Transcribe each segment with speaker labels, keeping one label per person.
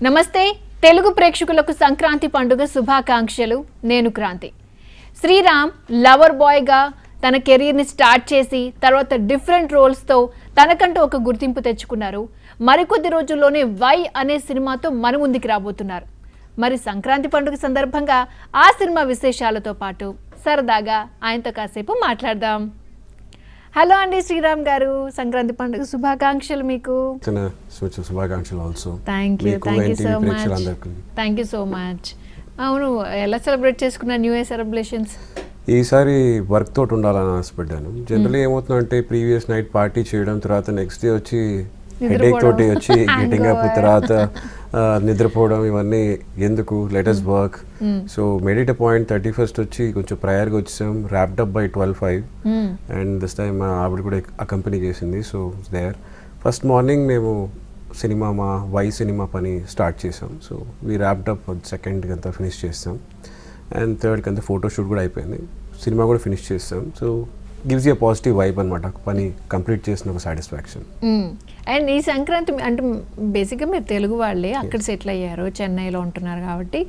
Speaker 1: నమస్తే తెలుగు ప్రేక్షకులకు సంక్రాంతి పండుగ శుభాకాంక్షలు. నేను క్రాంతి. శ్రీరామ్ లవర్ బాయ్గా తన కెరీర్ని స్టార్ట్ చేసి తర్వాత డిఫరెంట్ రోల్స్తో తనకంటూ ఒక గుర్తింపు తెచ్చుకున్నారు. మరికొద్ది రోజుల్లోనే వై అనే సినిమాతో మన ముందుకు రాబోతున్నారు. మరి సంక్రాంతి పండుగ సందర్భంగా ఆ సినిమా విశేషాలతో పాటు సరదాగా ఆయనతో కాసేపు మాట్లాడదాం. హలో అండి శ్రీరామ్ గారు, సంక్రాంతి పండుగ శుభాకాంక్షలు. మీకు
Speaker 2: శుభాకాంక్షలు also.
Speaker 1: Thank you so much. అవును, ఎలా సెలబ్రేట్ చేసుకున్నారు న్యూ ఇయర్ సెలబ్రేషన్స్?
Speaker 2: ఈసారి వర్క్ తోటి ఉండాలని ఆశపడ్డాను. జనరల్లీ ఏమవుతుందంటే ప్రీవియస్ నైట్ పార్టీ చేయడం, తర్వాత నెక్స్ట్ డే వచ్చి హెడేక్ తోటి వచ్చి గెటింగ్ అప్, తర్వాత నిద్రపోవడం, ఇవన్నీ ఎందుకు, latest work. So made it a point 31st వచ్చి కొంచెం ప్రయర్గా వచ్చేసాం. Wrapped up by 12:05 and this time ఆవిడ కూడా అకంపెనీ చేసింది. సో దేర్ ఫస్ట్ మార్నింగ్ మేము సినిమా, మా వై సినిమా పని స్టార్ట్ చేసాం. So we wrapped up 2nd అంతా ఫినిష్ చేస్తాం అండ్ 3rd అంతా ఫోటోషూట్ కూడా అయిపోయింది. సినిమా కూడా ఫినిష్ చేస్తాం. So gives you positive vibe అనమాట, పని కంప్లీట్ చేసిన ఒక సాటిస్ఫాక్షన్.
Speaker 1: అండ్ ఈ సంక్రాంతి అంటే బేసిక్గా మీరు తెలుగు వాళ్ళే, అక్కడ సెటిల్ అయ్యారు, చెన్నైలో ఉంటున్నారు కాబట్టి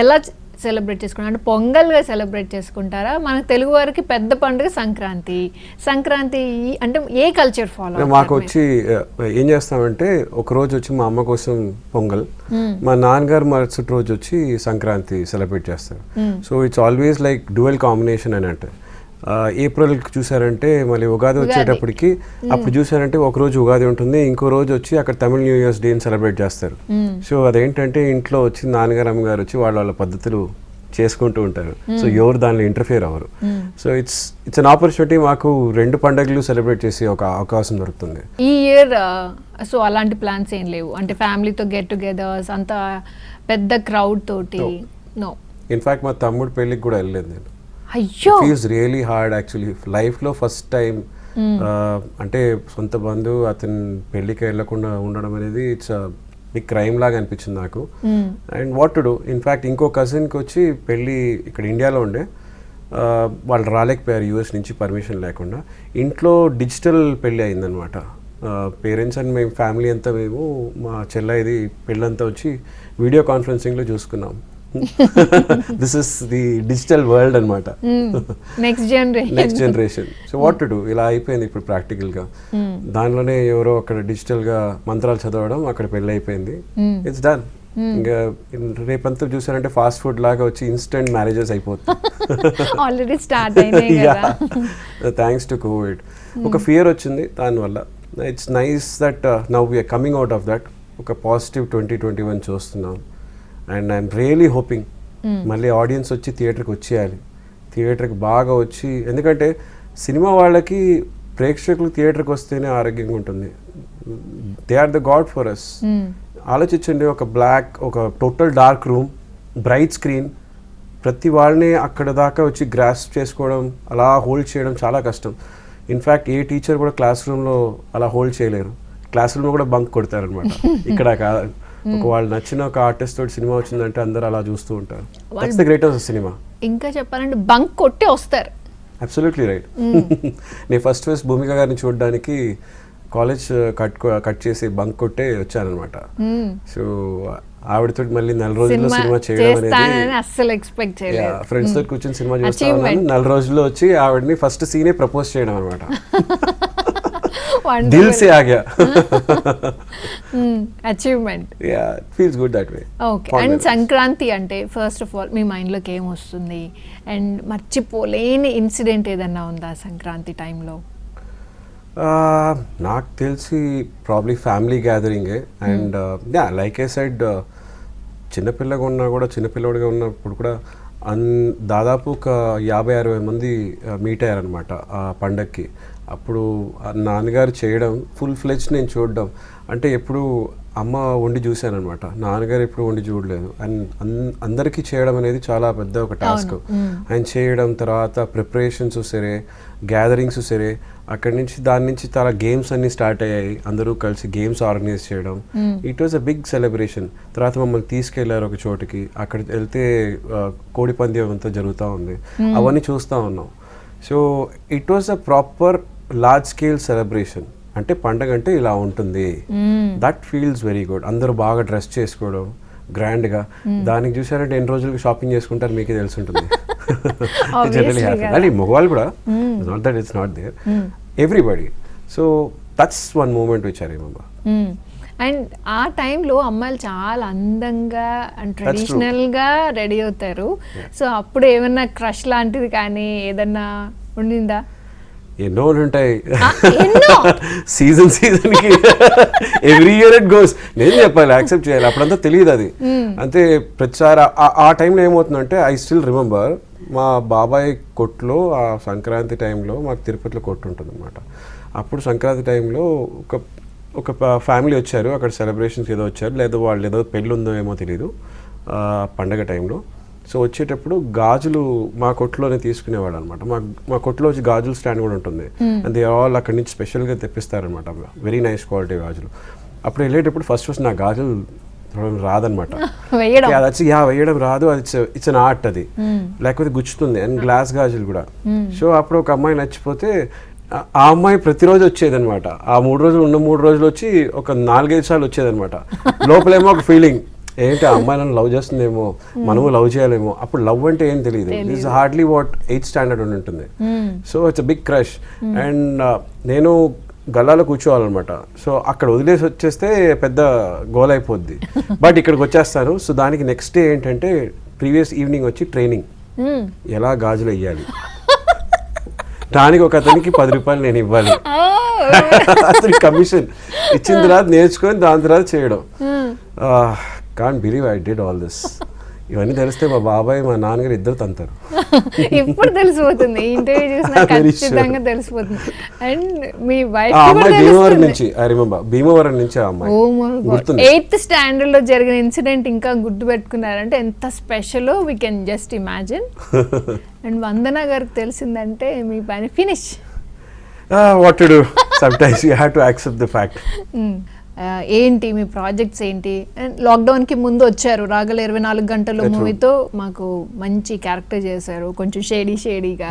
Speaker 1: ఎలా సెలబ్రేట్ చేసుకుంటారు? అంటే పొంగల్గా సెలబ్రేట్ చేసుకుంటారా? మనకు తెలుగు వారికి పెద్ద పండుగ సంక్రాంతి. సంక్రాంతి అంటే ఏ కల్చర్ ఫాలో?
Speaker 2: మాకు వచ్చి ఏం చేస్తామంటే, ఒక రోజు వచ్చి మా అమ్మ కోసం పొంగల్, మా నాన్నగారు మరుసటి రోజు వచ్చి సంక్రాంతి సెలబ్రేట్ చేస్తారు. So it's always like dual combination అని. అంటే ఏప్రిల్ చూసారంటే మళ్ళీ ఉగాది వచ్చేటప్పటికి, అప్పుడు చూసారంటే ఒక రోజు ఉగాది ఉంటుంది, ఇంకో రోజు వచ్చి అక్కడ తమిళ న్యూ ఇయర్స్ డేని సెలబ్రేట్ చేస్తారు. సో అదేంటంటే ఇంట్లో వచ్చి నాన్నగారు అమ్మగారు వచ్చి వాళ్ళ పద్ధతులు చేసుకుంటూ ఉంటారు. సో ఎవరు దానిలో ఇంటర్ఫియర్ అవ్వరు. So it's an opportunity. మాకు 2 పండుగలు సెలబ్రేట్ చేసే ఒక అవకాశం దొరుకుతుంది
Speaker 1: ఈ ఇయర్. సో అలాంటి ప్లాన్స్ ఏం లేవు అంటే ఫ్యామిలీతో గెట్ టుగెదర్స్, అంత పెద్ద క్రౌడ్ తోటి? నో.
Speaker 2: ఇన్ఫాక్ట్ మా తమ్ముడు పెళ్ళికి కూడా వెళ్ళలేదు నేను.
Speaker 1: అయ్యో,
Speaker 2: ఫీల్స్ రియలీ హార్డ్ యాక్చువల్లీ. లైఫ్లో ఫస్ట్ టైం అంటే సొంత బంధువు అతని పెళ్ళికి వెళ్ళకుండా ఉండడం అనేది ఇట్స్ బిగ్ క్రైమ్ లాగా అనిపించింది నాకు. And what to do. In fact ఇంకో కజిన్కి వచ్చి పెళ్ళి ఇక్కడ ఇండియాలో ఉండే, వాళ్ళు రాలేకపోయారు యూఎస్ నుంచి పర్మిషన్ లేకుండా. ఇంట్లో డిజిటల్ పెళ్ళి అయిందనమాట. పేరెంట్స్ అండ్ మేము ఫ్యామిలీ అంతా, మేము మా చెల్లైది పెళ్ళంతా వచ్చి వీడియో కాన్ఫరెన్సింగ్లో చూసుకున్నాం. This is the digital world అనమాట,
Speaker 1: next
Speaker 2: generation. So what to do, ఇలా అయిపోయింది ఇప్పుడు ప్రాక్టికల్గా. దానిలోనే ఎవరో అక్కడ డిజిటల్గా మంత్రాలు చదవడం, అక్కడ పెళ్ళి అయిపోయింది. It's done. ఇంకా రేపంతా చూసారంటే ఫాస్ట్ ఫుడ్ లాగా వచ్చి ఇన్స్టెంట్ మ్యారేజెస్ అయిపోతుంది.
Speaker 1: ఆల్రెడీ స్టార్ట్ అయినాయి కదా,
Speaker 2: థ్యాంక్స్ టు కోవిడ్. ఒక ఫియర్ వచ్చింది దానివల్ల. It's nice that now we're coming out of that. ఒక పాజిటివ్ 2021 చూస్తున్నాం. అండ్ ఐఎమ్ రియలీ హోపింగ్ మళ్ళీ ఆడియన్స్ వచ్చి థియేటర్కి వచ్చేయాలి, థియేటర్కి బాగా వచ్చి. ఎందుకంటే సినిమా వాళ్ళకి ప్రేక్షకులు థియేటర్కి వస్తేనే ఆరోగ్యంగా ఉంటుంది. They are the god for us. ఆలోచించండి, ఒక total dark room, bright screen, ప్రతి వాళ్ళని అక్కడ దాకా వచ్చి గ్రాస్ప్ చేసుకోవడం, అలా హోల్డ్ చేయడం చాలా కష్టం. ఇన్ఫ్యాక్ట్ ఏ టీచర్ కూడా క్లాస్ రూమ్లో అలా హోల్డ్ చేయలేరు. క్లాస్ రూమ్లో కూడా బంక్ కొడతారనమాట. ఇక్కడ కాదు, ఒక వాళ్ళు నచ్చిన ఒక ఆర్టిస్ట్ తోటి సినిమా వచ్చిందంటే అందరూ అలా చూస్తూ ఉంటారు. That's the greatest of cinema.
Speaker 1: ఇంకా చెప్పాలంటే బంక్ కొట్టి వస్తారు.
Speaker 2: Absolutely right. నేను ఫస్ట్ భూమిక గారిని చూడడానికి కాలేజ్ కట్ చేసి బంక్ కొట్టే వచ్చానమాట. సో ఆవిడతో మళ్ళీ 4 రోజుల్లో సినిమా చేయడం అనేది
Speaker 1: అస్సలు ఎక్స్పెక్ట్ చేయలేదు.
Speaker 2: ఫ్రెండ్స్ తోటి కూర్చొని సినిమా చూస్తాను, 4 రోజుల్లో వచ్చి ఆవిడని ఫస్ట్ సీనే ప్రపోజ్ చేయడం అనమాట. దిల్ సే ఆ Gaya.
Speaker 1: Achievement.
Speaker 2: Yeah, feels good that way.
Speaker 1: Okay. And Sankranti అంటే ఫస్ట్ ఆఫ్ ఆల్ మీ మైండ్లోకి ఏం వస్తుంది? అండ్ మర్చిపోలేని ఇన్సిడెంట్ ఏదన్నా ఉందా సంక్రాంతి టైంలో?
Speaker 2: నాకు తెలిసి ప్రాబ్లీ ఫ్యామిలీ గ్యాదరింగే. And yeah, like I said, చిన్నపిల్లడిగా ఉన్నప్పుడు కూడా దాదాపు ఒక 50-60 మంది మీట్ అయ్యారనమాట ఆ పండగకి. అప్పుడు నాన్నగారు చేయడం ఫుల్ ఫ్లెజ్ నేను చూడడం, అంటే ఎప్పుడు అమ్మ వండి చూశానమాట, నాన్నగారు ఎప్పుడు వండి చూడలేదు. అండ్ అందరికీ చేయడం అనేది చాలా పెద్ద ఒక టాస్క్. ఆయన చేయడం, తర్వాత ప్రిపరేషన్స్ సరే, గ్యాదరింగ్స్ సరే, అక్కడి నుంచి దాని నుంచి చాలా గేమ్స్ అన్నీ స్టార్ట్ అయ్యాయి. అందరూ కలిసి గేమ్స్ ఆర్గనైజ్ చేయడం, it was a big celebration. తర్వాత మమ్మల్ని తీసుకెళ్లారు ఒక చోటుకి, అక్కడ వెళ్తే కోడి పంద్యం అంతా జరుగుతూ ఉంది, అవన్నీ చూస్తూ ఉన్నాం. So it was a proper large scale celebration. అంటే పండగ అంటే ఇలా ఉంటుంది. That feels very good. అందరూ బాగా డ్రెస్ చేసుకోవడం, గ్రాండ్గా. దానికి చూసారంటే ఎన్ని రోజులకి షాపింగ్ చేసుకుంటారు మీకే తెలిసి ఉంటుంది.
Speaker 1: Obviously కదా.
Speaker 2: అది మగవాళ్ళు కూడా, not that it's not there, everybody. So that's one moment which I remember.
Speaker 1: And ఆ టైంలో అమ్మాయిలు చాలా అందంగా అండ్ ట్రెడిషనల్గా రెడీ అవుతారు. సో అప్పుడు ఏమన్నా క్రష్ లాంటిది కానీ ఏదన్నా ఉండిందా?
Speaker 2: ఎన్నో ఉంటాయి,
Speaker 1: ఎన్నో
Speaker 2: సీజన్ కి ఎవ్రీ ఇయర్ ఇట్ గోస్. నేను చెప్పాలి, యాక్సెప్ట్ చేయాలి, అప్పుడంతా తెలియదు అది. అంతే ప్రతిసారి ఆ టైంలో ఏమవుతుందంటే, ఐ స్టిల్ రిమెంబర్ మా బాబాయ్ కొట్లో ఆ సంక్రాంతి టైంలో మాకు తిరుపతిలో కొట్టు ఉంటుంది అనమాట. అప్పుడు సంక్రాంతి టైంలో ఒక ఫ్యామిలీ వచ్చారు, అక్కడ సెలబ్రేషన్స్ ఏదో వచ్చారు, లేదా వాళ్ళు ఏదో పెళ్ళి ఉందో ఏమో తెలియదు పండగ టైంలో. సో వచ్చేటప్పుడు గాజులు మా కొట్లోనే తీసుకునేవాడు అనమాట. మా కొట్లో వచ్చి గాజుల స్టాండ్ కూడా ఉంటుంది, అండ్ దే ఆల్ అక్కడి నుంచి స్పెషల్గా తెప్పిస్తారనమాట, వెరీ నైస్ క్వాలిటీ గాజులు. అప్పుడు వెళ్ళేటప్పుడు ఫస్ట్ నా గాజులు రాదనమాట, అది వచ్చి వేయడం రాదు, అది ఇట్స్ అన్ ఆర్ట్ అది, లేకపోతే గుచ్చుతుంది, అండ్ గ్లాస్ గాజులు కూడా. సో అప్పుడు ఒక అమ్మాయి నచ్చిపోతే ఆ అమ్మాయి ప్రతిరోజు వచ్చేదనమాట. ఆ 3 రోజులు ఉన్న 3 రోజులు వచ్చి ఒక 4-5 సార్లు వచ్చేదనమాట. లోపలేమో ఒక ఫీలింగ్, ఏంటి ఆ అమ్మాయి నన్ను లవ్ చేస్తుందేమో, మనము లవ్ చేయాలేమో. అప్పుడు లవ్ అంటే ఏం తెలియదు, it's hardly what 8th standard ఉంటుంది. So it's a big crush. And నేను గల్లాలో కూర్చోవాలన్నమాట. సో అక్కడ వదిలేసి వచ్చేస్తే పెద్ద గోల్ అయిపోద్ది, బట్ ఇక్కడికి వచ్చేస్తాను. సో దానికి నెక్స్ట్ డే ఏంటంటే, ప్రీవియస్ ఈవినింగ్ వచ్చి ట్రైనింగ్, ఎలా గాజులు వేయాలి, దానికి ఒక అతనికి 10 రూపాయలు నేను ఇవ్వాలి, అతని కమిషన్ ఇచ్చిన తర్వాత నేర్చుకొని దాని తర్వాత చేయడం. Can't believe I did all this. ఇవన్నీ తెలిస్తే మా బాబాయ్ మా నాన్నగారు ఇద్దరు తంతారు.
Speaker 1: ఇప్పుడు తెలిసిపోతుంది, ఇంటర్వ్యూ చూసినా ఖచ్చితంగా తెలిసిపోతుంది. అండ్ మీ వైఫ్
Speaker 2: భీమవరం నుంచి, ఐ రిమెంబర్, భీమవరం నుంచి ఆ అమ్మాయి.
Speaker 1: 8th స్టాండర్డ్ లో జరిగిన ఇన్సిడెంట్ ఇంకా గుర్తు పెట్టుకున్నారంటే ఎంత special we can just imagine. And Vandana గారికి తెలిసిందంటే మీ పని finish.
Speaker 2: What to do, sometimes you have to accept the fact.
Speaker 1: ఏంటి మీ ప్రాజెక్ట్స్ ఏంటి? లాక్డౌన్ కి ముందు వచ్చారు, రాగల 24 గంటలు మూవీతో మాకు మంచి క్యారెక్టర్ చేశారు, కొంచెం షేడీగా,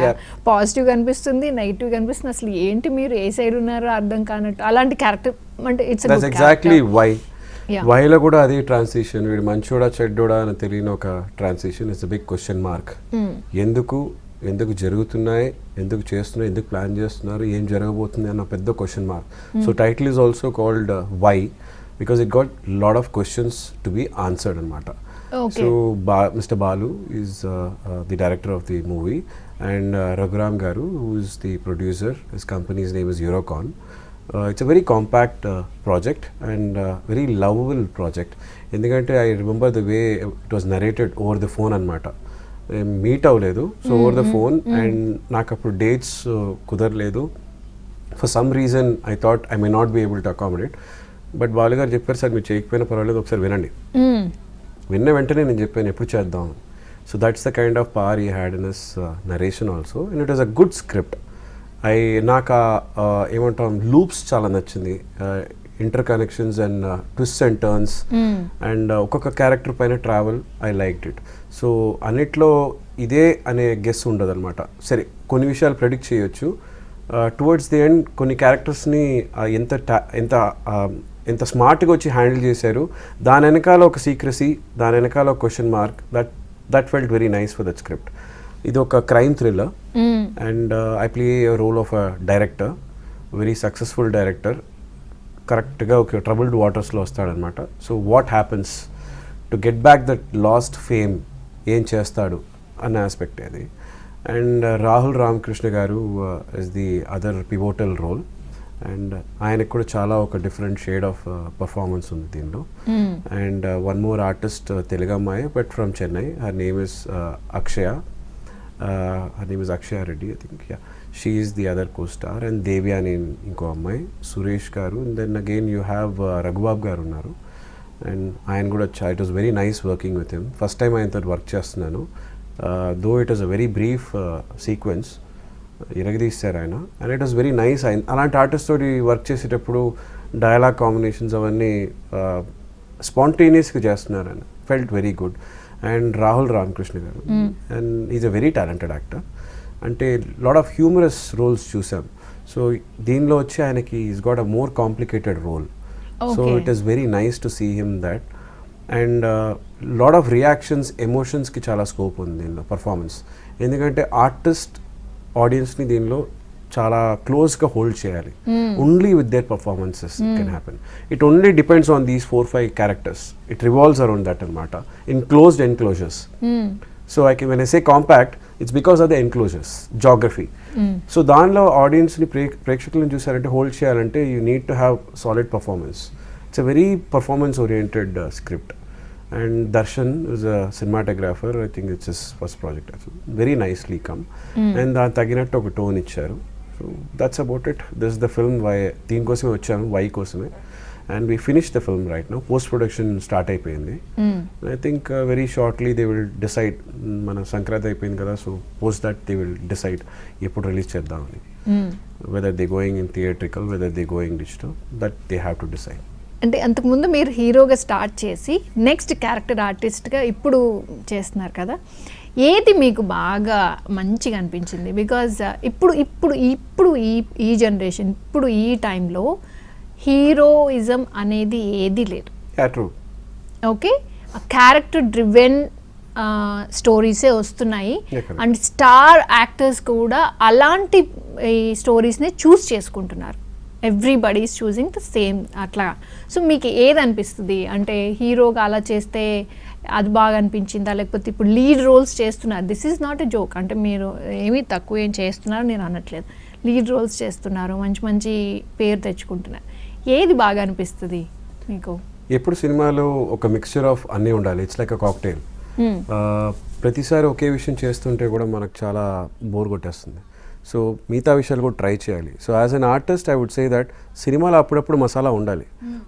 Speaker 1: పాజిటివ్ కనిపిస్తుంది, నెగిటివ్ కనిపిస్తుంది, అసలు ఏంటి మీరు ఏ సైడ్ ఉన్నారో అర్థం కానట్టు అలాంటి క్యారెక్టర్. అంటే ఇట్స్
Speaker 2: ఎగ్జాక్ట్లీ వైలో కూడా అది ట్రాన్సిషన్, వీడు మంచోడా చెడ్డోడా అని తెలియని ఒక transition. It's a big question mark. ఎందుకు జరుగుతున్నాయి, ఎందుకు చేస్తున్నాయి, ఎందుకు ప్లాన్ చేస్తున్నారు, ఏం జరగబోతుంది అన్న పెద్ద question mark. So title is also called why, because it got lot of questions to be answered అనమాట. So mister Balu is the director of the movie, and Raghuram garu who is the producer. His company's name is Eurocon. It's a very compact project and very lovable project. ఎందుకంటే I remember the way it was narrated over the phone అనమాట. Meet అవ్వలేదు, so over the phone. And నాకు అప్పుడు dates కుదరలేదు. For some reason I thought I may not be able to accommodate. But Balu గారు చెప్పారు, sir మీరు చేయకపోయినా పర్వాలేదు, ఒకసారి వినండి. విన్న వెంటనే నేను చెప్పాను ఎప్పుడు చేద్దాం. So that's the kind of power he had in his narration also, and it was a good script. నాకు ఏమంటాం లూప్స్ చాలా నచ్చింది, inter connections and twist and turns, and ఒక్కొక్క క్యారెక్టర్ పైన travel, I liked it. So అన్నిట్లో ఇదే అనే guess ఉండదు అనమాట. సరే కొన్ని విషయాలు ప్రెడిక్ట్ చేయొచ్చు, టువర్డ్స్ ది ఎండ్ కొన్ని క్యారెక్టర్స్ని ఎంత స్మార్ట్గా వచ్చి హ్యాండిల్ చేశారు, దాని వెనకాల ఒక సీక్రసీ, దాని వెనకాల ఒక question mark, that felt very nice for that script. ఇది ఒక crime thriller, and I play role of a director, very successful director. కరెక్ట్గా ఒక ట్రబుల్డ్ వాటర్స్లో వస్తాడనమాట. So what happens to get back that lost fame, ఏం చేస్తాడు అన్న aspect అది. And Rahul Ramakrishna garu is the other pivotal role, and ఆయనకు కూడా చాలా ఒక డిఫరెంట్ షేడ్ ఆఫ్ పర్ఫార్మెన్స్ ఉంది దీనిలో. And one more artist, Telugu అమ్మాయి but from Chennai, her name is Akshaya. her name is Akshaya Reddy, I think. Yeah, she is the other co-star, and Devya అని ఇంకో అమ్మాయి, సురేష్ గారు, and then again you have Raghubabu గారు ఉన్నారు. And ఆయన కూడా it was very nice working with him. First time ఆయనతో work చేస్తున్నాను, though it was a very brief sequence, ఇరగదీస్తారు ఆయన, and it was very nice. అలాంటి ఆర్టిస్ట్ తోటి వర్క్ చేసేటప్పుడు డైలాగ్ కాంబినేషన్స్ అవన్నీ స్పాంటేనియస్గా చేస్తున్నారు ఆయన, felt very good. And Rahul Ramakrishna garu, and is a very talented actor. అంటే లాట్ ఆఫ్ హ్యూమరస్ రోల్స్ చూసాం. సో దీనిలో వచ్చి ఆయనకి is got a more complicated role. So it is very nice to see him that. And lot of reactions ఎమోషన్స్కి చాలా scope ఉంది దీనిలో performance. ఎందుకంటే ఆర్టిస్ట్ ఆడియన్స్ని దీనిలో చాలా క్లోజ్గా హోల్డ్ చేయాలి. Only with their performances can happen. It only depends on these 4-5 characters. It revolves around that అనమాట, in closed enclosures. So when I say compact, it's because of the enclosures, geography. So దానిలో ఆడియన్స్ని ప్రేక్షకులను చూసారంటే hold చేయాలంటే you need to have solid performance. It's a very performance oriented script. And Darshan is a cinematographer. I think it's his first project. Very nicely come. And దానికి తగినట్టు ఒక tone ఇచ్చారు. So that's about it. This is the film. దీనికోసమే వచ్చాను, why కోసమే. And we finished the film right now. Post-production start అయిపోయింది. I think very shortly they will decide. మన సంక్రాంతి అయిపోయింది కదా, so post that they will decide ఎప్పుడు release చేద్దామని. Whether they going in theatrical, whether they going digital, that they have to decide.
Speaker 1: అంటే అంతకుముందు మీరు హీరోగా స్టార్ట్ చేసి నెక్స్ట్ క్యారెక్టర్ ఆర్టిస్ట్గా ఇప్పుడు చేస్తున్నారు కదా, ఏది మీకు బాగా మంచిగా అనిపించింది? బికాజ్ ఇప్పుడు ఈ జనరేషన్, ఇప్పుడు ఈ టైంలో హీరోయిజం అనేది ఏది లేదు.
Speaker 2: True.
Speaker 1: ఓకే, క్యారెక్టర్ డ్రివెన్ స్టోరీసే వస్తున్నాయి.
Speaker 2: Yeah,
Speaker 1: అండ్ స్టార్ యాక్టర్స్ కూడా అలాంటి స్టోరీస్ని చూస్ చేసుకుంటున్నారు. Everybody is choosing the same అట్లా. సో మీకు ఏది అనిపిస్తుంది? అంటే హీరోగా అలా చేస్తే అది బాగా అనిపించిందా, లేకపోతే ఇప్పుడు లీడ్ రోల్స్ చేస్తున్నారు? This is not a joke. అంటే మీరు ఏమీ తక్కువ ఏం చేస్తున్నారు నేను అనట్లేదు. లీడ్ రోల్స్ చేస్తున్నారు, మంచి మంచి పేరు తెచ్చుకుంటున్నారు. ఏది బాగా అనిపిస్తుంది మీకు?
Speaker 2: ఎప్పుడు సినిమాలో ఒక మిక్స్చర్ ఆఫ్ అన్నీ ఉండాలి. It's like a cocktail. ప్రతిసారి ఒకే విషయం చేస్తుంటే కూడా మనకు చాలా బోర్ కొట్టేస్తుంది. సో మిగతా విషయాలు కూడా ట్రై చేయాలి. So as an artist I would say that సినిమాలో అప్పుడప్పుడు మసాలా ఉండాలి.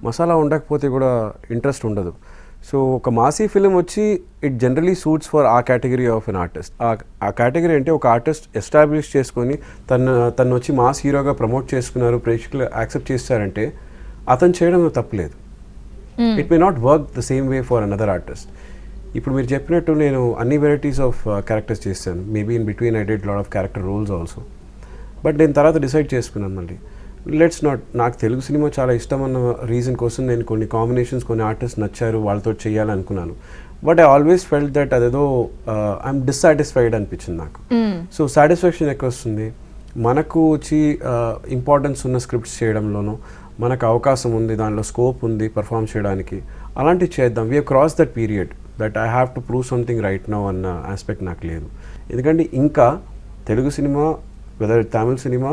Speaker 2: మసాలా ఉండకపోతే కూడా ఇంట్రెస్ట్ ఉండదు. సో ఒక మాసీ ఫిలిం వచ్చి ఇట్ జనరలీ సూట్స్ ఫర్ ఆ కేటగిరీ ఆఫ్ ఎన్ ఆర్టిస్ట్. ఆ కేటగిరీ అంటే ఒక ఆర్టిస్ట్ ఎస్టాబ్లిష్ చేసుకొని తను వచ్చి మాస్ హీరోగా ప్రమోట్ చేసుకున్నారు, ప్రేక్షకులు యాక్సెప్ట్ చేస్తారంటే అతను చేయడంలో తప్పులేదు. It may not work the same way for another artist. ఇప్పుడు మీరు చెప్పినట్టు నేను అన్ని వెరైటీస్ ఆఫ్ క్యారెక్టర్స్ చేశాను. Maybe in between I did lot of character roles also. But నేను తర్వాత డిసైడ్ చేసుకున్నాను మళ్ళీ లెట్స్ నాట్, నాకు తెలుగు సినిమా చాలా ఇష్టం అన్న రీజన్ కోసం నేను కొన్ని కాంబినేషన్స్, కొన్ని ఆర్టిస్ట్ నచ్చారు, వాళ్ళతో చేయాలనుకున్నాను. But I always felt that అదేదో ఐఎమ్ డిస్సాటిస్ఫైడ్ అనిపించింది నాకు. సో సాటిస్ఫాక్షన్ ఎక్కువ వస్తుంది మనకు వచ్చి ఇంపార్టెన్స్ ఉన్న స్క్రిప్ట్స్ చేయడంలోనూ మనకు అవకాశం ఉంది, దానిలో స్కోప్ ఉంది పర్ఫామ్ చేయడానికి. అలాంటివి చేద్దాం. We have cross that period that I have to prove something right now అన్న ఆస్పెక్ట్ నాకు లేదు. ఎందుకంటే ఇంకా Telugu cinema, whether Tamil cinema,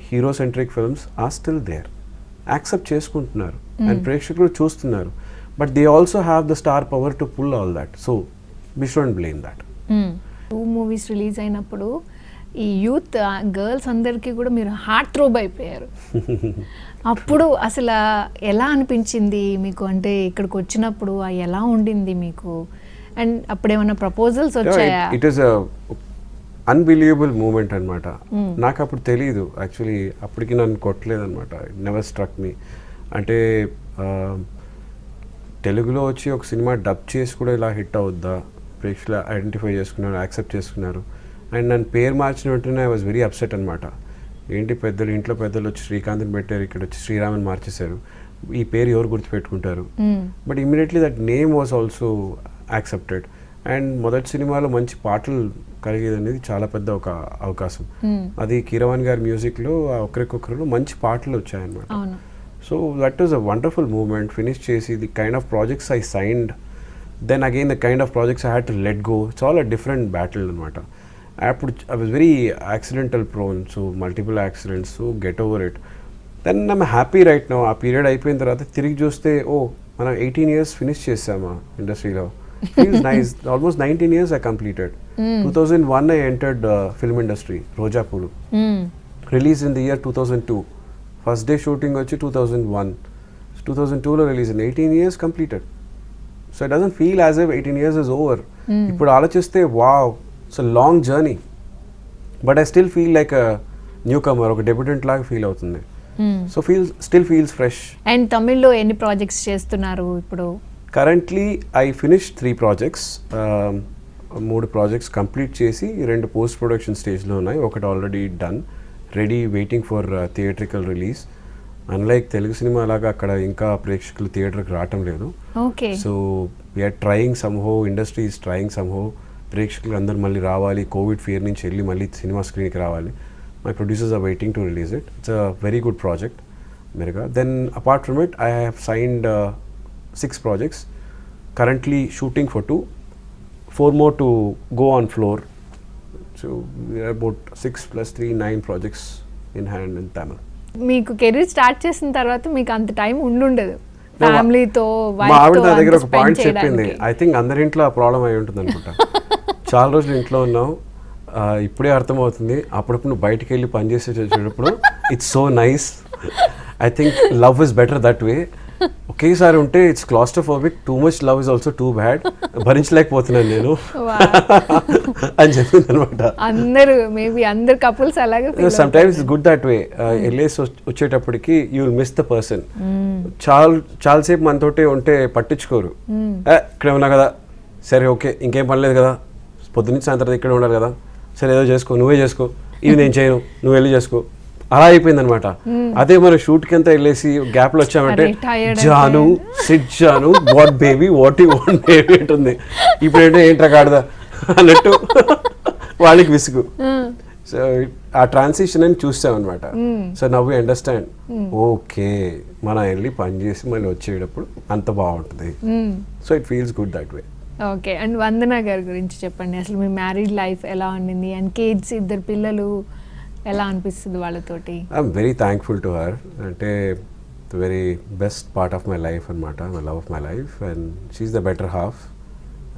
Speaker 2: hero centric films are still there. Accept చేసుకుంటున్నారు అండ్ ప్రేక్షకులు చూస్తున్నారు. But they also have the star power to pull all that. So we shouldn't blame that.
Speaker 1: 2 movies release అయినప్పుడు ఈ యూత్ గర్ల్స్ అందరికీ కూడా మీరు heart throb అయిపోయారు. అప్పుడు అసలు ఎలా అనిపించింది మీకు? అంటే ఇక్కడికి వచ్చినప్పుడు ఎలా ఉండింది మీకు? అండ్ అప్పుడు ఏమైనా ప్రపోజల్స్ వచ్చాయా?
Speaker 2: ఇట్ ఈస్ అన్బిలీవబుల్ మూమెంట్ అనమాట. నాకు అప్పుడు తెలియదు యాక్చువల్లీ, అప్పటికి నన్ను కొట్టలేదు అనమాట. ఇట్ నెవర్ స్ట్రక్ మీ. అంటే తెలుగులో వచ్చి ఒక సినిమా డబ్ చేసి కూడా ఇలా హిట్ అవుద్దా, ప్రేక్షకులు ఐడెంటిఫై చేసుకున్నారు, యాక్సెప్ట్ చేసుకున్నారు. అండ్ నన్ను పేరు మార్చిన వెంటనే ఐ వాజ్ వెరీ అప్సెట్ అనమాట. ఏంటి పెద్దలు, ఇంట్లో పెద్దలు వచ్చి శ్రీకాంత్ని పెట్టారు, ఇక్కడ వచ్చి శ్రీరామన్ మార్చేశారు, ఈ పేరు ఎవరు గుర్తుపెట్టుకుంటారు? But immediately that name was also accepted. And మొదటి సినిమాలో మంచి పాటలు కలిగేది అనేది చాలా పెద్ద ఒక అవకాశం. అది కీరవాణి గారి మ్యూజిక్లో ఒకరికొకరు మంచి పాటలు వచ్చాయన్నమాట. So that is a wonderful moment. Finish చేసి the kind of projects I signed, then again the kind of projects I had to let go. It's all a different battle అనమాట. అప్పుడు I was very accidental prone, so multiple accidents, so get over it. Then I'm happy right now. ఆ period అయిపోయిన తర్వాత తిరిగి చూస్తే మనం 18 years finish చేసామా ఇండస్ట్రీలో. Feels nice. Almost 19 years I completed. 2001 I entered film industry, Roja Pulu. Released in the year 2002. First day shooting vachi 2001. 2002 lo release in 18 years completed. So it doesn't feel as if 18 years is over. Ippudu alochiste wow, it's a long journey. But I still feel like a newcomer, oka debutant laga feel avutundi. So still feels fresh.
Speaker 1: And Tamil lo any projects chestunaru ippudu?
Speaker 2: Currently I finished 3 projects. 3 projects complete చేసి 2 post production స్టేజ్లో ఉన్నాయి. ఒకటి already done, ready, waiting for theatrical release. Unlike Telugu cinema లాగా అక్కడ ఇంకా ప్రేక్షకులు థియేటర్కి రావటం లేదు.
Speaker 1: Okay.
Speaker 2: So we're trying somehow, industry is trying somehow, ప్రేక్షకులు అందరూ మళ్ళీ రావాలి, కోవిడ్ ఫియర్ నుంచి వెళ్ళి మళ్ళీ సినిమా స్క్రీన్కి రావాలి. My producers are waiting to release it. It's a very good project మెరుగా. Then apart from it I have signed 6 projects, currently shooting for 2, 4 more to go on floor. So we are about 6 plus 3, 9 projects in hand in Tamil.
Speaker 1: మీకు career start చేసిన తర్వాత మీకు అంత time ఉండుండదు
Speaker 2: No,
Speaker 1: ఫ్యామిలీతో
Speaker 2: మా ఆవిడ నా దగ్గర ఒక పాయింట్ చెప్పింది. ఐ థింక్ అందరింట్లో ఆ ప్రాబ్లం అయి ఉంటుంది అనుకుంటా. చాలా రోజులు ఇంట్లో ఉన్నావు, ఇప్పుడే అర్థమవుతుంది, అప్పుడప్పుడు నువ్వు బయటికి వెళ్ళి పని చేసి వచ్చేటప్పుడు it's so nice. I think love is better that way. ఒకేసారి ఉంటే it's claustrophobic, too much love is also too bad, భరించలేకపోతున్నాను నేను అని చెప్పింది అనమాట.
Speaker 1: అందరు కపుల్స్ అలాగే
Speaker 2: sometimes it's good that way. వెళ్ళేసి వచ్చేటప్పటికి you will miss the person. చాలాసేపు మనతోటే ఉంటే పట్టించుకోరు. ఇక్కడ ఉన్నా కదా, సరే ఓకే ఇంకేం పని లేదు కదా, పొద్దున్నుంచి సాయంత్రం ఇక్కడ ఉండాలి కదా, సరే ఏదో చేసుకో, నువ్వే చేసుకో, ఇది నేను చేయను, నువ్వు వెళ్ళి చేసుకో, అలా అయిపోయింది అనమాట. అదే మనం షూట్కి అంతా వెళ్ళేసి గ్యాప్లో వచ్చామంటే Jaanu sit Jaanu what baby what you want baby అంటుంది. ఇప్పుడు ఏంట్రా కాడదా అన్నట్టు వాళ్ళకి విసుగు. సో ఆ ట్రాన్సిషన్ అని చూసామన్నమాట. So now we understand, okay మనం వెళ్ళి పని చేసి మళ్ళీ వచ్చేటప్పుడు అంత బాగుంటుంది. So it feels good that way.
Speaker 1: Okay. And Vandana గారి గురించి చెప్పండి, అసలు మీ మ్యారీడ్ లైఫ్ ఎలా ఉండింది, అండ్ కిడ్స్, 2 పిల్లలు, ఎలా అనిపిస్తుంది వాళ్ళతోటి?
Speaker 2: I'm very thankful to her. అంటే the very best part of my life అనమాట, my love of my life, and she's the better half,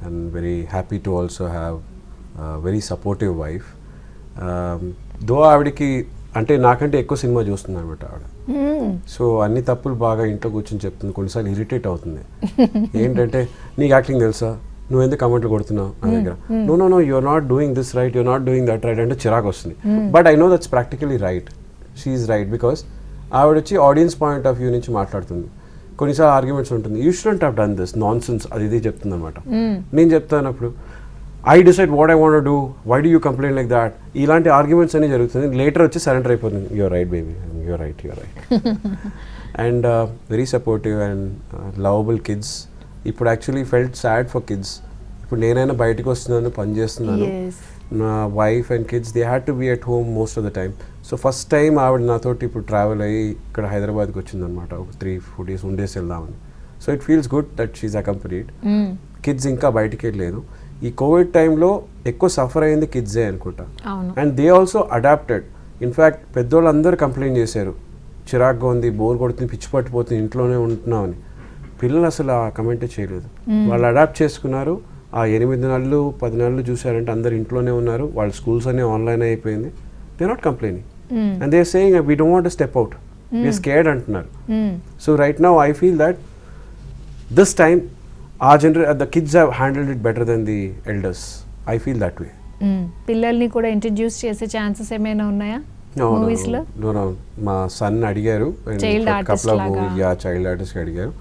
Speaker 2: and very happy to also have very supportive wife. Though ఆవిడకి అంటే నాకంటే ఎక్కువ cinema చూస్తుంది అనమాట ఆవిడ. So అన్ని తప్పులు బాగా ఇంట్లో కూర్చొని చెప్తుంది, కొన్నిసార్లు ఇరిటేట్ అవుతుంది. ఏంటంటే నీకు యాక్టింగ్ తెలుసా, నువ్వు ఎందుకు కమెంట్లు కొడుతున్నావు నా దగ్గర, no you're not doing this right, you're not doing that right అంటే చిరాకు వస్తుంది. But I know that's practically right, she's right, because ఆవిడ వచ్చి ఆడియన్స్ పాయింట్ ఆఫ్ వ్యూ నుంచి మాట్లాడుతుంది. కొన్నిసార్లు ఆర్గ్యుమెంట్స్ ఉంటుంది, you shouldn't have done this nonsense, అది ఇది చెప్తుంది అనమాట. నేను చెప్తానప్పుడు I decide what I want do, why do you complaint like that, ఇలాంటి ఆర్గ్యుమెంట్స్ అన్ని జరుగుతుంది. లేటర్ వచ్చి సరెండర్ అయిపోతుంది, you're right baby, you're right. And very supportive and lovable kids. ఇప్పుడు actually felt sad for kids. ఇప్పుడు నేనైనా బయటకు వస్తున్నాను, పని చేస్తున్నాను, నా wife and kids they had to be at home most of the time. So first time ఆవిడ నాతోటి ఇప్పుడు ట్రావెల్ అయ్యి ఇక్కడ హైదరాబాద్కి వచ్చిందనమాట, ఒక 3-4 days ఉండేసి వెళ్దామని. So it feels good that she accompanied. Kids ఇంకా బయటికి వెళ్ళలేదు. ఈ కోవిడ్ టైంలో ఎక్కువ సఫర్ అయింది కిడ్సే అనుకుంటా. And they also adapted. In fact పెద్దోళ్ళు అందరూ కంప్లైంట్ చేశారు, చిరాగ్గా ఉంది, బోర్ కొడుతుంది, పిచ్చి పట్టిపోతుంది, ఇంట్లోనే ఉంటున్నామని. పిల్లలు అసలు ఆ కమెంటే చేయలేదు. వాళ్ళు అడాప్ట్ చేసుకున్నారు. ఆ 8 నెలలు 10 నెలలు చూసారంటే అందరు ఇంట్లోనే ఉన్నారు, వాళ్ళ స్కూల్స్ అన్నీ ఆన్లైన్ అయిపోయింది. They not complaining and they saying we don't want to step out, we're scared అంటున్నారు. So right now I feel that this time the kids have handled it better than the elders. I feel that way.
Speaker 1: పిల్లల్ని కూడా introduce చేసే chances ఏమైనా ఉన్నాయా movies లో?
Speaker 2: No. మా sun అడిగారు,
Speaker 1: child artist లాగా.
Speaker 2: చైల్డ్ ఆర్టిస్ట్ అడిగారు.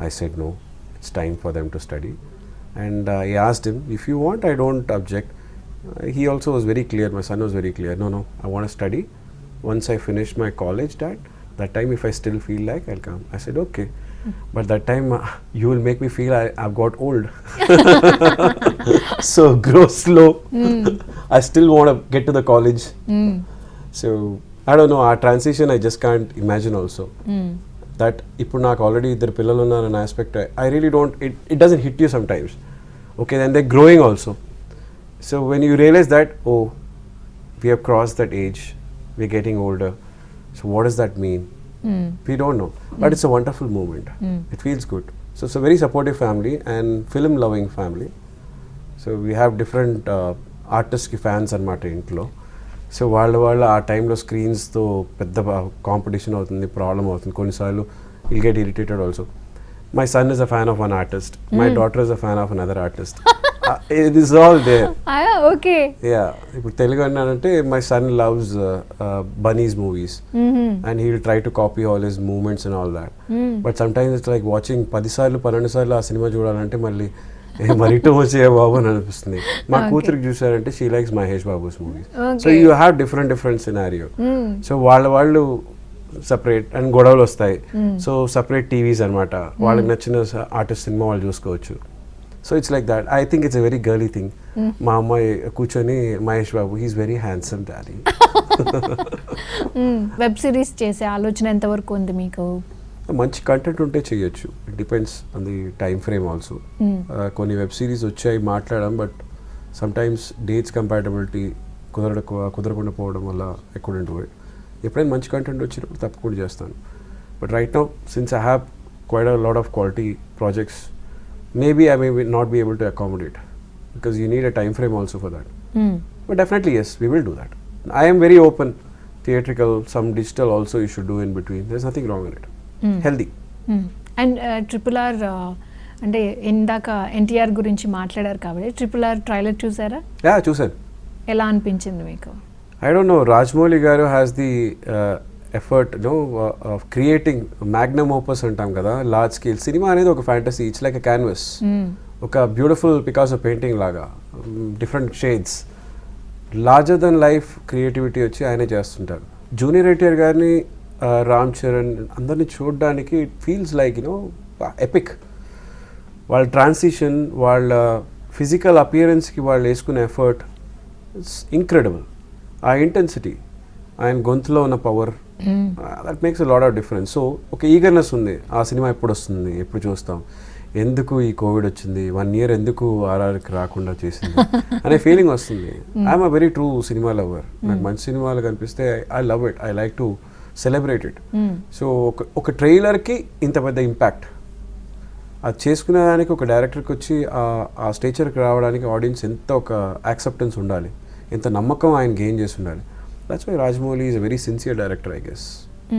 Speaker 2: I said no, it's time for them to study. And I asked him, if you want, I don't object. He also was very clear, my son was very clear, no, I want to study. Once I finish my college, Dad, that time if I still feel like, I'll come. I said okay. But that time you will make me feel I've got old. So grow slow. I still want to get to the college. So I don't know, our transition I just can't imagine also. That ఇప్పుడు నాకు already 2 పిల్లలు ఉన్నారన్న aspect I really don't, it doesn't hit you sometimes. Okay, then they're growing also. So when you realize that, oh, we have crossed that age, we're getting older. So what does that mean? We don't know, but it's a wonderful moment. It feels good. So it's a very supportive family and film loving family. So we have different artists ki fans anamata intlo. So వాళ్ళ ఆ టైంలో స్క్రీన్స్తో పెద్ద competition అవుతుంది, problem అవుతుంది. కొన్నిసార్లు will get irritated also. My son is a fan of one artist, my daughter is a fan of another artist. It is all there.
Speaker 1: Okay.
Speaker 2: Yeah, ఇప్పుడు తెలుగు అన్నానంటే my son loves Bunny's movies and he will try to copy all his movements and all that. But sometimes it's like watching 10 సార్లు 12 సార్లు ఆ cinema చూడాలంటే మళ్ళీ మరి too much బాబు అని అనిపిస్తుంది. మా కూతురికి చూసారంటే she likes Mahesh Babu's movies. So you have different scenario. So వాళ్ళు సపరేట్ అండ్ గొడవలు వస్తాయి. సో సపరేట్ టీవీస్ అనమాట, వాళ్ళకి నచ్చిన ఆర్టిస్ట్ సినిమా వాళ్ళు చూసుకోవచ్చు. So it's like that. I think it's a very girly thing. మా అమ్మాయి కూర్చొని Mahesh Babu he's very handsome daddy.
Speaker 1: Web series చేసే ఆలోచన ఎంతవరకు ఉంది మీకు?
Speaker 2: మంచి కంటెంట్ ఉంటే చేయొచ్చు. It depends on the time frame also. కొన్ని వెబ్ సిరీస్ వచ్చాయి మాట్లాడడం, బట్ సమ్టైమ్స్ డేట్స్ కంపాటబిలిటీ కుదరకుండా పోవడం వల్ల ఐ కుడెంట్ డూ ఇట్. ఎప్పుడైనా మంచి కంటెంట్ వచ్చినప్పుడు తప్పకుండా చేస్తాను. But right now since I have quite a lot of quality projects, maybe I may not be able to accommodate because you need a time frame also for that. But definitely yes, we will do that. I am very open. Theatrical, some digital also you should do in between. There's nothing wrong in it. Healthy.
Speaker 1: And RRR అంటే ఇందాక ఎన్టీఆర్ గురించి మాట్లాడారు కాబట్టి RRR trailer చూసారా?
Speaker 2: Yeah, చూసాను.
Speaker 1: ఎలా అనిపించింది మీకు?
Speaker 2: I don't know, Rajmouli garu has the effort of creating magnum opus అంటాం కదా, లార్జ్ స్కేల్ సినిమా అనేది ఒక fantasy. It's like a canvas, ఒక బ్యూటిఫుల్ పికాసో పెయింటింగ్ లాగా, different shades, larger than life creativity వచ్చి ఆయనే చేస్తుంటారు. జూనియర్ ఎన్టీఆర్ గారిని, రామ్ చరణ్ అందరినీ చూడడానికి ఇట్ ఫీల్స్ లైక్ ఎపిక్. వాళ్ళ ట్రాన్సిషన్, వాళ్ళ ఫిజికల్ అపియరెన్స్కి వాళ్ళు వేసుకునే ఎఫర్ట్, ఇట్స్ ఇంక్రెడిబుల్. ఆ ఇంటెన్సిటీ, ఆయన గొంతులో ఉన్న power, that makes a lot of difference. So ఒక ఈగర్నెస్ ఉంది, ఆ సినిమా ఎప్పుడు వస్తుంది, ఎప్పుడు చూస్తాం, ఎందుకు ఈ కోవిడ్ వచ్చింది, 1 year ఎందుకు RRRకి రాకుండా చేసింది అనే ఫీలింగ్ వస్తుంది. I'm a very true cinema lover. నాకు మంచి సినిమాలు కనిపిస్తే I love it, I like to celebrate it. So ఒక ట్రైలర్కి ఇంత పెద్ద ఇంపాక్ట్ అది చేసుకునే దానికి ఒక డైరెక్టర్కి వచ్చి ఆ స్టేచర్కి రావడానికి ఆడియన్స్ ఎంత ఒక యాక్సెప్టెన్స్ ఉండాలి, ఎంత నమ్మకం ఆయన గెయిన్ చేసి ఉండాలి. That's why Rajmouli is a very sincere director, I guess.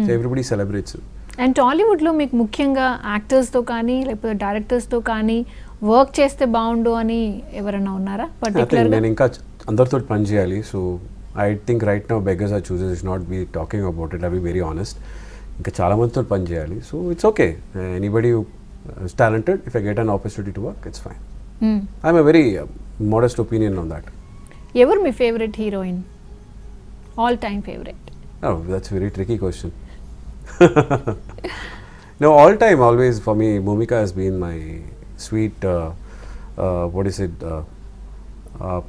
Speaker 2: So everybody celebrates it.
Speaker 1: And టాలీవుడ్లో మీకు ముఖ్యంగా యాక్టర్స్తో కానీ లేకపోతే డైరెక్టర్స్తో కానీ వర్క్ చేస్తే బాగుండు అని ఎవరైనా ఉన్నారా పర్టికులర్గా?
Speaker 2: నేను ఇంకా అందరితో పని చేయాలి. So I think right now beggars are చూసెస్ is not be talking about it, I be very honest. ఇంకా చాలా మందితో పని చేయాలి. So it's okay, anybody is talented, if I get an opportunity to work it's fine. I'm a very modest opinion on that.
Speaker 1: ఎవరు మీ favourite heroine, all time favorite?
Speaker 2: Oh, that's a very tricky question. No, all time always for me Bhumika has been my sweet what is it,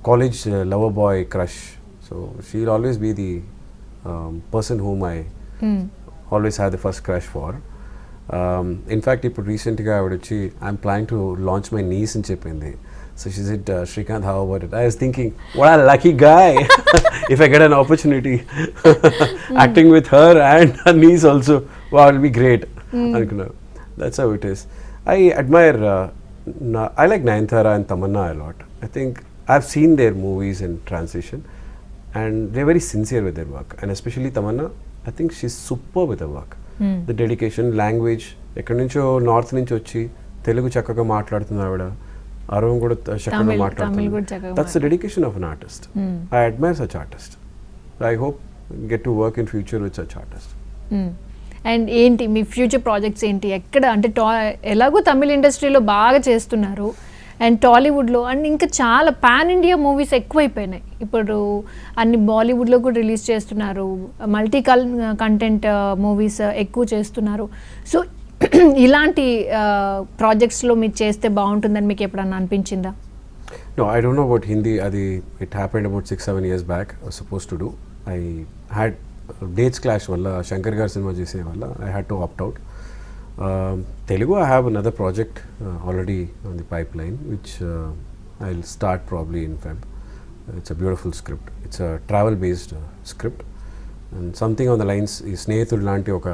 Speaker 2: college lover boy crush. So she'll always be the person whom I always had the first crush for. In fact ఇప్పుడు రీసెంట్గా ఆవిడ వచ్చి I'm planning to launch my niece అని చెప్పింది. So she said, Srikanth, how about it? I was thinking, what a lucky guy if I get an opportunity acting with her and her niece also. Wow, it'll be great. That's how it is. I admire, I like Nayanthara and Tamanna a lot. I think I've seen their movies in transition and they're very sincere with their work. And especially Tamanna, I think she's super with her work. The dedication, language, ఎక్కడి నుంచో north నుంచి వచ్చి తెలుగు చక్కగా మాట్లాడుతుంది ఆవిడ, అరవం కూడా చక్కగా మాట్లాడుతుంది. That's the dedication of an artist. I admire such artist. I hope get to work in future with such artist.
Speaker 1: And ఏంటి మీ ఫ్యూచర్ ప్రాజెక్ట్స్ ఏంటి? ఎక్కడ అంటే ఎలాగో తమిళ ఇండస్ట్రీలో బాగా చేస్తున్నారు అండ్ టాలీవుడ్లో అండ్ ఇంకా చాలా పాన్ ఇండియా మూవీస్ ఎక్కువైపోయినాయి. ఇప్పుడు అన్ని బాలీవుడ్లో కూడా రిలీజ్ చేస్తున్నారు, మల్టీ కంటెంట్ మూవీస్ ఎక్కువ చేస్తున్నారు. సో ఇలాంటి ప్రాజెక్ట్స్లో మీరు చేస్తే బాగుంటుందని మీకు ఎప్పుడన్నా అనిపించిందా?
Speaker 2: No, I don't know about Hindi. It happened about 6-7 years back. I was supposed to do. I had dates clash వల్ల, శంకర్ గారి సినిమా చేసే వల్ల I had to opt out. Telugu, I have another project already on the pipeline which I'll start probably in Feb. It's a beautiful script. It's a travel based script and something on the lines ఈ స్నేహితుడు లాంటి ఒక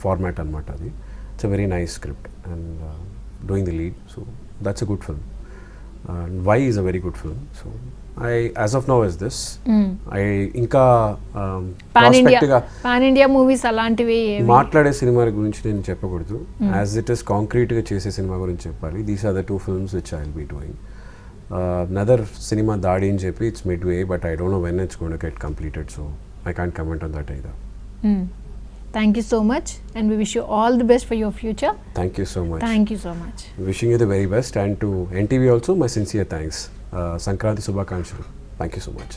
Speaker 2: format అనమాట అది. It's a very nice script and doing the lead, so that's a good film. And Why is a very good film. So I, as of now, is this. I ఇంకా
Speaker 1: pan India movies అలాంటివి
Speaker 2: మాట్లాడే cinema గురించి నేను చెప్పకూడదు. As it is కాంక్రీట్గా చేసే cinema గురించి చెప్పాలి. These are the 2 films which I will be doing. Another cinema దాడి అని చెప్పి it's midway, but I don't know when it's going to get completed, so I can't comment on that either.
Speaker 1: Thank you so much and we wish you all the best for your future.
Speaker 2: Thank you so much.
Speaker 1: Thank you so much.
Speaker 2: Wishing you the very best and to NTV also my sincere thanks. Sankranti Subhakankshalu. Thank you so much.